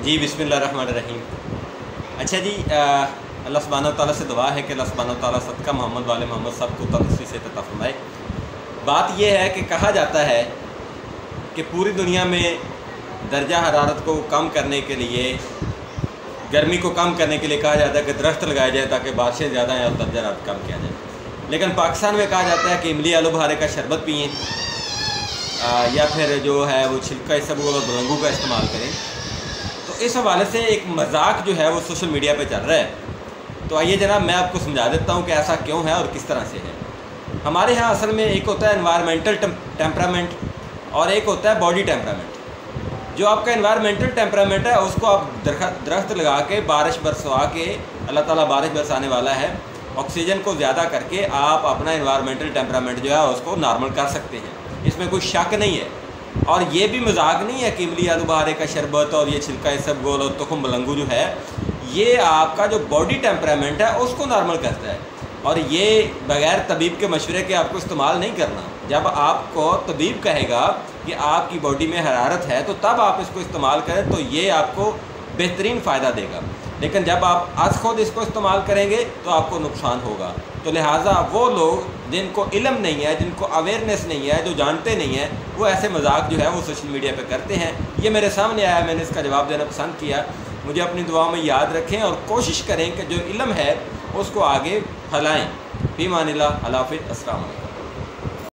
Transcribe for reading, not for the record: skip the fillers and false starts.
जी बिस्मिल्लाहिर्रहमानिर्रहीम। अच्छा जी, अल्लाह सुब्हानहू तआला से दुआ है कि अल्लाह सुब्हानहू तआला सदका मोहम्मद वाले मोहम्मद सबको तंदुरुस्ती से अता फरमाए। बात यह है कि कहा जाता है कि पूरी दुनिया में दर्जा हरारत को कम करने के लिए, गर्मी को कम करने के लिए कहा जाता है कि दरख्त लगाए जाए ताकि बारिशें ज़्यादा आएँ और दर्जा हरारत कम किया जाए। लेकिन पाकिस्तान में कहा जाता है कि इमली आलू बहारे का शरबत पिएँ या फिर जो है वो छिलका इसबगोल और बलंगू का इस्तेमाल करें। तो इस हवाले से एक मजाक जो है वो सोशल मीडिया पे चल रहा है। तो आइए जनाब मैं आपको समझा देता हूँ कि ऐसा क्यों है और किस तरह से है। हमारे यहाँ असल में एक होता है एनवायरमेंटल टेम्परामेंट और एक होता है बॉडी टेम्परामेंट। जो आपका एनवायरमेंटल टेम्परामेंट है उसको आप दरख्त लगा के बारिश बरसवा के, अल्लाह ताला बारिश बरसाने वाला है, ऑक्सीजन को ज़्यादा करके आप अपना एनवायरमेंटल टेम्परामेंट जो है उसको नॉर्मल कर सकते हैं। इसमें कोई शक नहीं है। और ये भी मजाक नहीं है कि इमली आलू बहारे का शरबत और ये छिलका इसबगोल और तुखम बलंगू जो है ये आपका जो बॉडी टेम्परामेंट है उसको नॉर्मल करता है। और ये बग़ैर तबीब के मशवरे के आपको इस्तेमाल नहीं करना। जब आपको तबीब कहेगा कि आपकी बॉडी में हरारत है तो तब आप इसको इस्तेमाल करें, तो ये आपको बेहतरीन फ़ायदा देगा। लेकिन जब आप आज खुद इसको इस्तेमाल करेंगे तो आपको नुकसान होगा। तो लिहाजा वो लोग जिनको इल्म नहीं है, जिनको अवेयरनेस नहीं है, जो जानते नहीं हैं, वो ऐसे मजाक जो है वो सोशल मीडिया पे करते हैं। ये मेरे सामने आया, मैंने इसका जवाब देना पसंद किया। मुझे अपनी दुआओं में याद रखें और कोशिश करें कि जो इल्म है उसको आगे फैलाएँ। फ़ी अमानिल्लाह, अल्लाह हाफ़िज़, अस्सलाम वालेकुम।